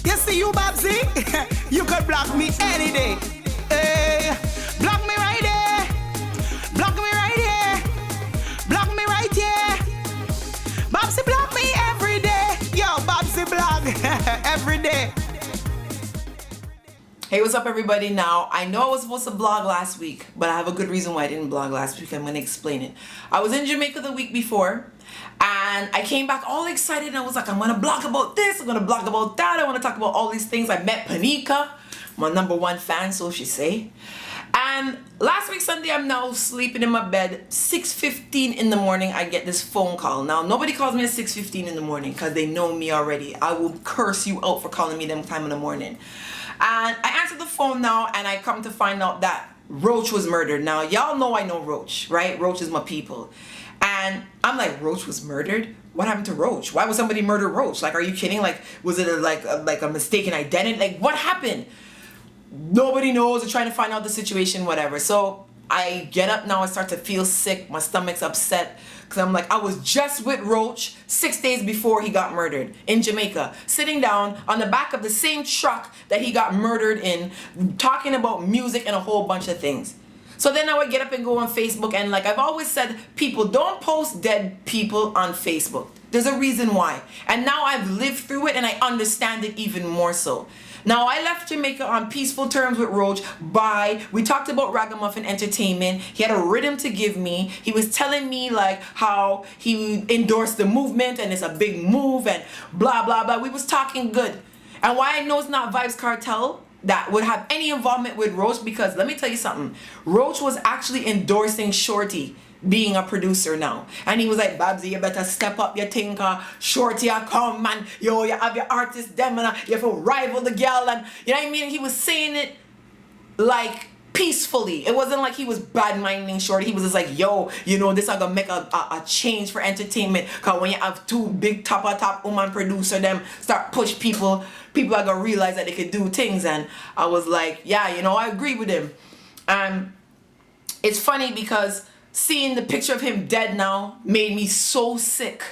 You see you, Babbzy? You could block me any day. Hey, block me right there. Block me right here. Block me right here. Babbzy block me every day. Yo, Babbzy block every day. Hey, what's up everybody? Now, I know I was supposed to blog last week, but I have a good reason why I didn't blog last week. I'm going to explain it. I was in Jamaica the week before, and I came back all excited, and I was like, I'm going to blog about this, I'm going to blog about that, I want to talk about all these things. I met Panika, my #1 fan, so she say. And last week Sunday, I'm now sleeping in my bed. 6:15 in the morning, I get this phone call. Now, nobody calls me at 6:15 in the morning because they know me already. I will curse you out for calling me them time in the morning. And I answer the phone now, and I come to find out that Roach was murdered. Now, y'all know I know Roach, right? Roach is my people. And I'm like, Roach was murdered? What happened to Roach? Why would somebody murder Roach? Like, are you kidding? Like, was it like a mistaken identity? Like, what happened? Nobody knows. They're trying to find out the situation, whatever. So I get up now, I start to feel sick. My stomach's upset. Because I'm like, I was just with Roach 6 days before he got murdered in Jamaica, sitting down on the back of the same truck that he got murdered in, talking about music and a whole bunch of things. So then I would get up and go on Facebook, and like I've always said, people don't post dead people on Facebook. There's a reason why. And now I've lived through it and I understand it even more so. Now, I left Jamaica on peaceful terms with Roach. We talked about Ragamuffin Entertainment. He had a rhythm to give me. He was telling me like how he endorsed the movement and it's a big move and blah, blah, blah. We was talking good. And why I know it's not Vybz Kartel that would have any involvement with Roach, because let me tell you something. Roach was actually endorsing Shorty being a producer now, and he was like, Babbzy, you better step up your thing, Shorty I come, man, yo, you have your artist them, and you have to rival the girl, and you know what I mean. He was saying it like peacefully. It wasn't like he was bad minding Shorty. He was just like, yo, you know, this are gonna make a change for entertainment, because when you have two big top woman producer them start push people are gonna realize that they could do things. And I was like, yeah, you know, I agree with him. And it's funny because seeing the picture of him dead now made me so sick.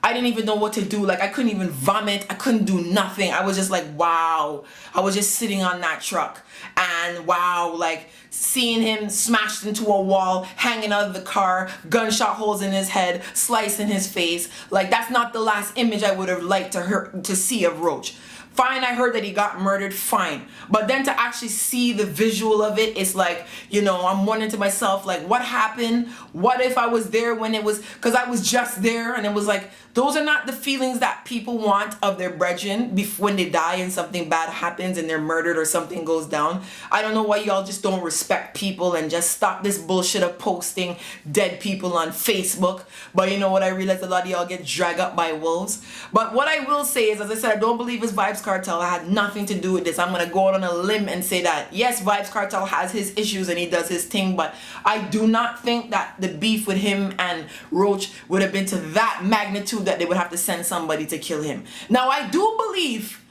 I didn't even know what to do. Like, I couldn't even vomit. I couldn't do nothing. I was just like, wow. I was just sitting on that truck. And wow, like seeing him smashed into a wall, hanging out of the car, gunshot holes in his head, slicing his face. Like, that's not the last image I would have liked to see of Roach. Fine, I heard that he got murdered, fine. But then to actually see the visual of it, it's like, you know, I'm wondering to myself, like, what happened? What if I was there when it was, because I was just there, and it was like, those are not the feelings that people want of their brethren when they die and something bad happens and they're murdered or something goes down. I don't know why y'all just don't respect people and just stop this bullshit of posting dead people on Facebook. But you know what, I realize a lot of y'all get dragged up by wolves. But what I will say is, as I said, I don't believe it's Vybz Kartel. I had nothing to do with this. I'm going to go out on a limb and say that, yes, Vybz Kartel has his issues and he does his thing, but I do not think that the beef with him and Roach would have been to that magnitude that they would have to send somebody to kill him. Now, I do believe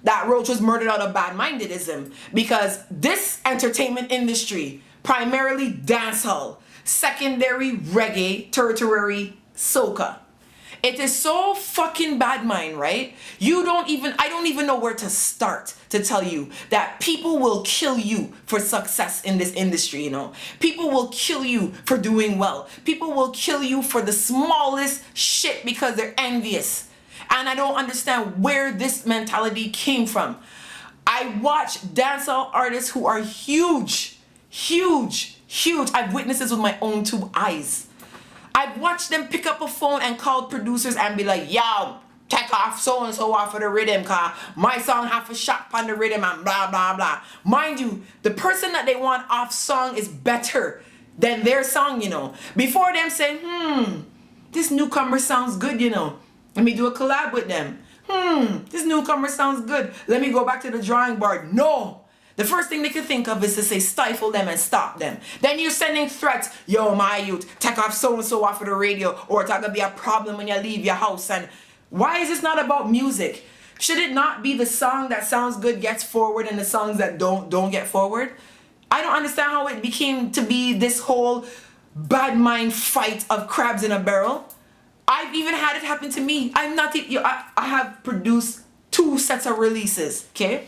that Roach was murdered out of bad-mindedism, because this entertainment industry, primarily dancehall, secondary reggae, tertiary soca, it is so fucking bad mind, right? I don't even know where to start to tell you that people will kill you for success in this industry, you know? People will kill you for doing well. People will kill you for the smallest shit because they're envious. And I don't understand where this mentality came from. I watch dancehall artists who are huge. I've witnessed this with my own 2 eyes. I've watched them pick up a phone and call producers and be like, yo, take off so-and-so off of the rhythm, cause my song have a shot on the rhythm and blah, blah, blah. Mind you, the person that they want off song is better than their song, you know. Before them saying, this newcomer sounds good, you know. Let me do a collab with them. This newcomer sounds good. Let me go back to the drawing board. No. The first thing they could think of is to say stifle them and stop them. Then you're sending threats. Yo, my youth, take off so-and-so off of the radio, or it's gonna be a problem when you leave your house. And why is this not about music? Should it not be the song that sounds good gets forward and the songs that don't get forward? I don't understand how it became to be this whole bad mind fight of crabs in a barrel. I've even had it happen to me. I have produced 2 two sets of releases, okay?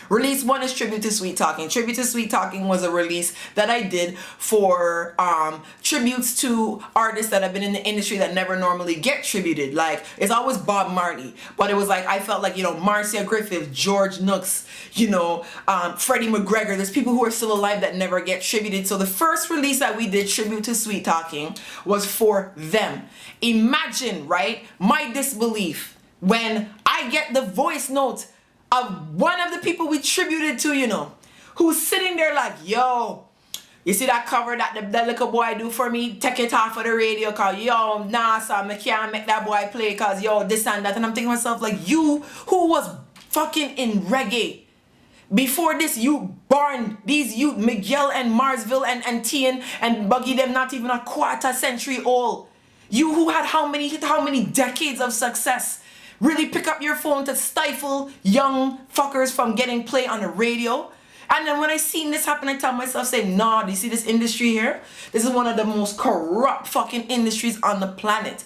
Release 1 is Tribute to Sweet Talking. Tribute to Sweet Talking was a release that I did for tributes to artists that have been in the industry that never normally get tributed. Like, it's always Bob Marley, but it was like, I felt like, you know, Marcia Griffith, George Nooks, you know, Freddie McGregor. There's people who are still alive that never get tributed. So the first release that we did, Tribute to Sweet Talking, was for them. Imagine, right, my disbelief when I get the voice note of one of the people we tributed to, you know, who's sitting there like, yo, you see that cover that the little boy do for me? Take it off of the radio, cause yo, nah, son, I can't make that boy play, cause yo, this and that. And I'm thinking to myself, like, you who was fucking in reggae before this, you born these youth, Miguel and Marsville and Tien and Buggy, them not even a quarter century old. You who had how many decades of success, really pick up your phone to stifle young fuckers from getting play on the radio. And then when I seen this happen, I tell myself, say, nah, do you see this industry here? This is one of the most corrupt fucking industries on the planet.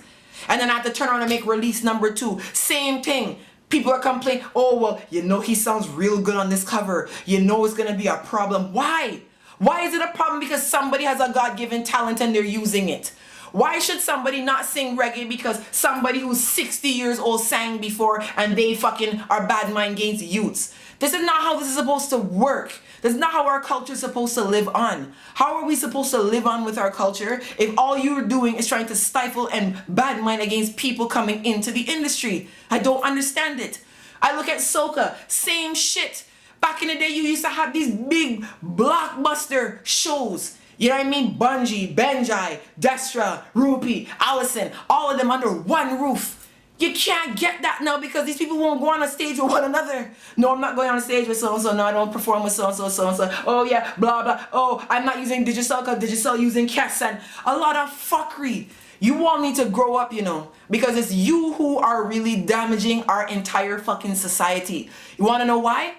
And then I have to turn around and make release number 2. Same thing. People are complaining, oh, well, you know, he sounds real good on this cover. You know it's gonna be a problem. Why? Why is it a problem? Because somebody has a God-given talent and they're using it. Why should somebody not sing reggae because somebody who's 60 years old sang before and they fucking are bad mind games youths? This is not how this is supposed to work. This is not how our culture is supposed to live on. How are we supposed to live on with our culture if all you're doing is trying to stifle and bad mind against people coming into the industry? I don't understand it. I look at soca, same shit. Back in the day, you used to have these big blockbuster shows. You know what I mean? Bungie, Benjai, Destra, Rupi, Allison, all of them under one roof. You can't get that now because these people won't go on a stage with one another. No, I'm not going on a stage with so-and-so. No, I don't perform with so-and-so, so-and-so. Oh, yeah, blah, blah. Oh, I'm not using Digicel because Digicel using Kes and a lot of fuckery. You all need to grow up, you know, because it's you who are really damaging our entire fucking society. You want to know why?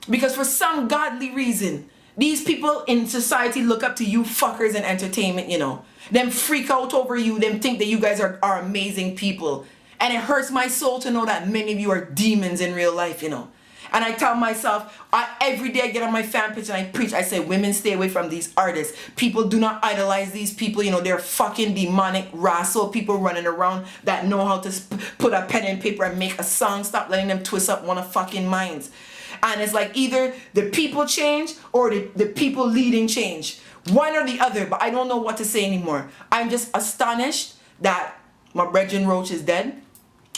Because for some godly reason, these people in society look up to you fuckers in entertainment, you know. Them freak out over you, them think that you guys are amazing people. And it hurts my soul to know that many of you are demons in real life, you know. And I tell myself, every day I get on my fan page and I preach, I say, women, stay away from these artists. People do not idolize these people, you know, they're fucking demonic, rascal people running around that know how to put a pen and paper and make a song. Stop letting them twist up one of fucking minds. And it's like either the people change or the people leading change. One or the other, but I don't know what to say anymore. I'm just astonished that my brethren Roach is dead.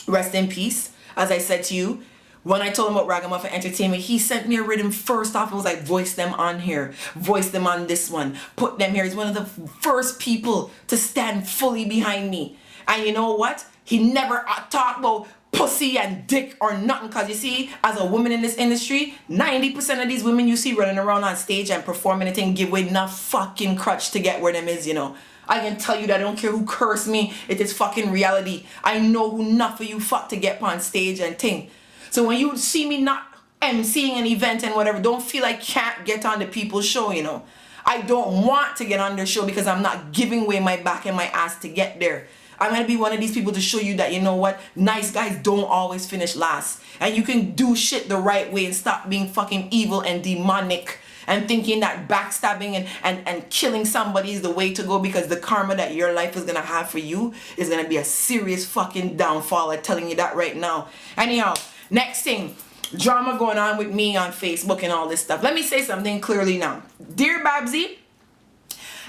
Rest in peace. As I said to you, when I told him about Ragamuffin Entertainment, he sent me a rhythm first off. It was like, voice them on here. Voice them on this one. Put them here. He's one of the first people to stand fully behind me. And you know what? He never talked about pussy and dick or nothing, because you see, as a woman in this industry, 90% of these women you see running around on stage and performing it and give away enough fucking crutch to get where them is, you know. I can tell you that I don't care who curse me, it is fucking reality. I know who enough of you fuck to get on stage and ting. So when you see me not emceeing an event and whatever, don't feel like can't get on the people's show, you know. I don't want to get on their show because I'm not giving away my back and my ass to get there. I'm going to be one of these people to show you that, you know what, nice guys don't always finish last. And you can do shit the right way and stop being fucking evil and demonic and thinking that backstabbing and killing somebody is the way to go, because the karma that your life is going to have for you is going to be a serious fucking downfall. I'm telling you that right now. Anyhow, next thing, drama going on with me on Facebook and all this stuff. Let me say something clearly now. Dear Babbzy,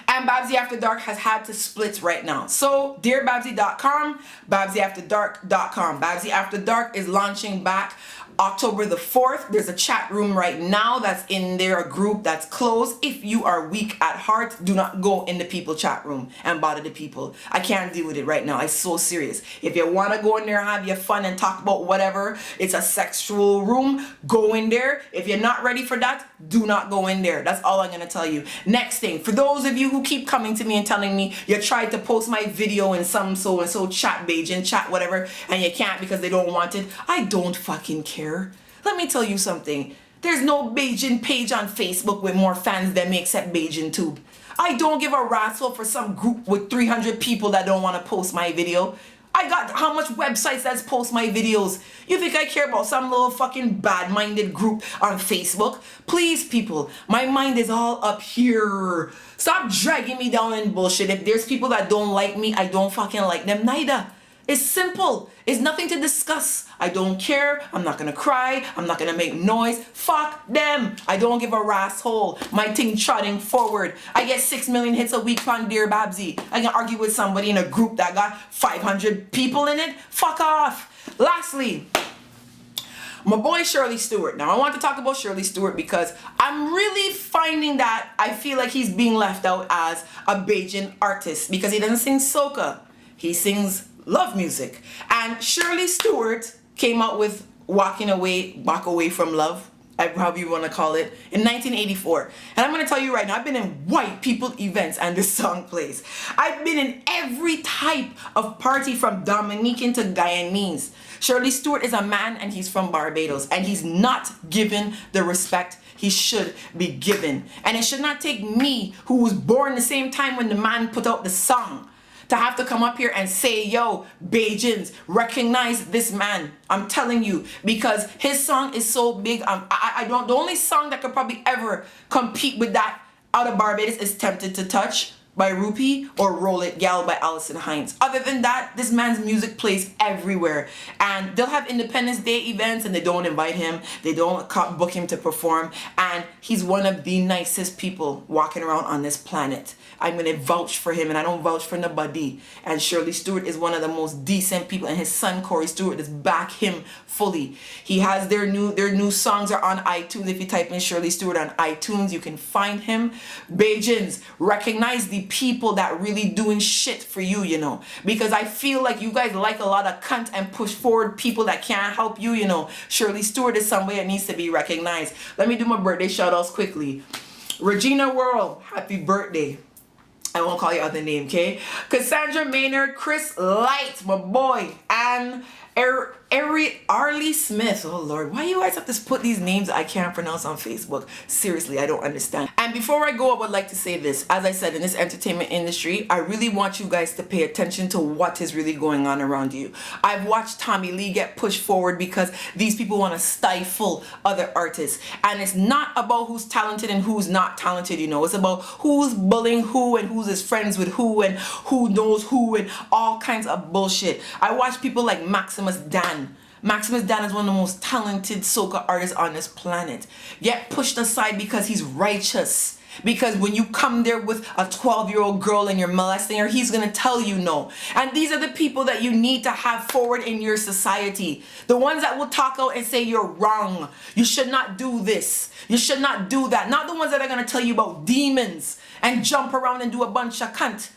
and Babbzy After Dark has had to split right now. So, dearbabbzy.com, babbzyafterdark.com. Babbzy After Dark is launching back October the 4th. There's a chat room right now that's in there, a group that's closed. If you are weak at heart, do not go in the people chat room and bother the people. I can't deal with it right now. I'm so serious. If you want to go in there, have your fun and talk about whatever, it's a sexual room, go in there. If you're not ready for that, do not go in there. That's all I'm going to tell you. Next thing, for those of you who keep coming to me and telling me you tried to post my video in some so-and-so chat page and chat whatever, and you can't because they don't want it, I don't fucking care. Let me tell you something. There's no Beijing page on Facebook with more fans than me except Beijing Tube. I don't give a rattle for some group with 300 people that don't want to post my video. I got how much websites that's post my videos. You think I care about some little fucking bad-minded group on Facebook? Please, people, my mind is all up here. Stop dragging me down in bullshit. If there's people that don't like me, I don't fucking like them neither. It's simple. It's nothing to discuss. I don't care. I'm not gonna cry. I'm not gonna make noise. Fuck them. I don't give a rat's hole. My thing trotting forward. I get 6 million hits a week on Dear Babbzy. I can argue with somebody in a group that got 500 people in it. Fuck off. Lastly, my boy Shirley Stewart. Now I want to talk about Shirley Stewart because I'm really finding that I feel like he's being left out as a Bajan artist because he doesn't sing soca. He sings love music. And Shirley Stewart came out with Walk Away from Love, however you want to call it, in 1984. And I'm going to tell you right now, I've been in white people events and this song plays. I've been in every type of party from Dominican to Guyanese. Shirley Stewart is a man and he's from Barbados and he's not given the respect he should be given. And it should not take me, who was born the same time when the man put out the song, to have to come up here and say, yo, Bajans, recognize this man. I'm telling you, because his song is so big. The only song that could probably ever compete with that out of Barbados is Tempted to Touch by Rupee or Roll It Gal by Allison Hines. Other than that, this man's music plays everywhere. And they'll have Independence Day events and they don't invite him. They don't book him to perform. And he's one of the nicest people walking around on this planet. I'm going to vouch for him and I don't vouch for nobody. And Shirley Stewart is one of the most decent people and his son Corey Stewart is back him fully. He has their new songs are on iTunes. If you type in Shirley Stewart on iTunes, you can find him. Bajans, recognize the people that really doing shit for you, you know. Because I feel like you guys like a lot of cunt and push forward people that can't help you, you know. Shirley Stewart is somebody that needs to be recognized. Let me do my birthday shout outs quickly. Regina World, happy birthday. I won't call you other name, okay? Cassandra Maynard, Chris Light, my boy, and Arlie Smith. Oh Lord, why you guys have to put these names I can't pronounce on Facebook? Seriously, I don't understand. And before I go, I would like to say this. As I said, in this entertainment industry, I really want you guys to pay attention to what is really going on around you. I've watched Tommy Lee get pushed forward because these people want to stifle other artists. And it's not about who's talented and who's not talented, you know. It's about who's bullying who and who's his friends with who and who knows who and all kinds of bullshit. I watch people like Maximus Dan. Maximus Dan is one of the most talented soca artists on this planet. Get pushed aside because he's righteous. Because when you come there with a 12-year-old girl and you're molesting her, he's going to tell you no. And these are the people that you need to have forward in your society. The ones that will talk out and say you're wrong. You should not do this. You should not do that. Not the ones that are going to tell you about demons and jump around and do a bunch of cunt.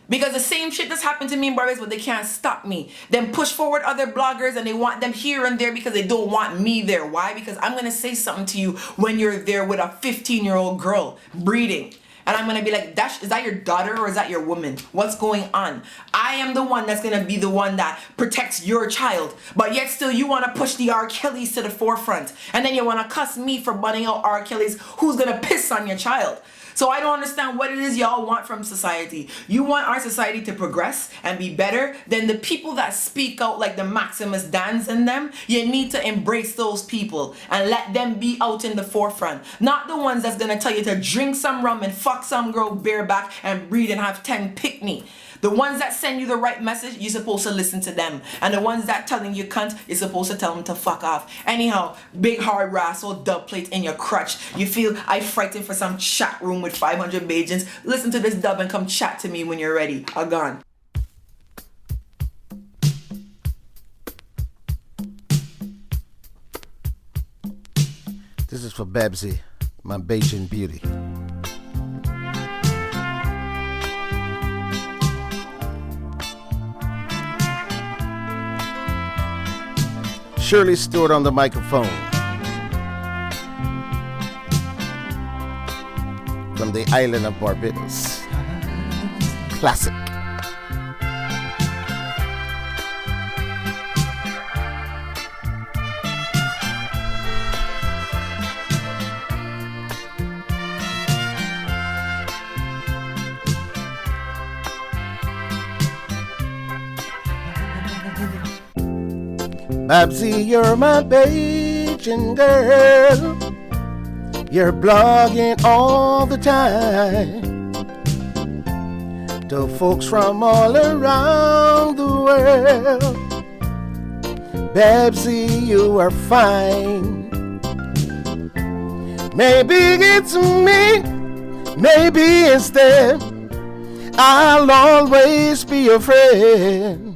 Because the same shit that's happened to me in Barbados, but they can't stop me. Then push forward other bloggers and they want them here and there because they don't want me there. Why? Because I'm going to say something to you when you're there with a 15-year-old girl breeding. And I'm going to be like, is that your daughter or is that your woman? What's going on? I am the one that's going to be the one that protects your child. But yet still you want to push the R. Kellys to the forefront. And then you want to cuss me for bunning out R. Kellys who's going to piss on your child. So I don't understand what it is y'all want from society. You want our society to progress and be better? Then the people that speak out like the Maximus Dans in them, you need to embrace those people and let them be out in the forefront. Not the ones that's gonna tell you to drink some rum and fuck some girl bareback and breed and have 10 pick-me. The ones that send you the right message, you're supposed to listen to them. And the ones that telling you cunt, you're supposed to tell them to fuck off. Anyhow, big hard rascal dub plate in your crutch. You feel I frightened for some chat room with 500 Bajans. Listen to this dub and come chat to me when you're ready. I'm gone. This is for Babbzy, my Bajan beauty. Shirley Stewart on the microphone. From the island of Barbados. Classic. Babbzy, you're my Bajan girl. You're blogging all the time to folks from all around the world. Babbzy, you are fine. Maybe it's me, maybe it's them. I'll always be your friend.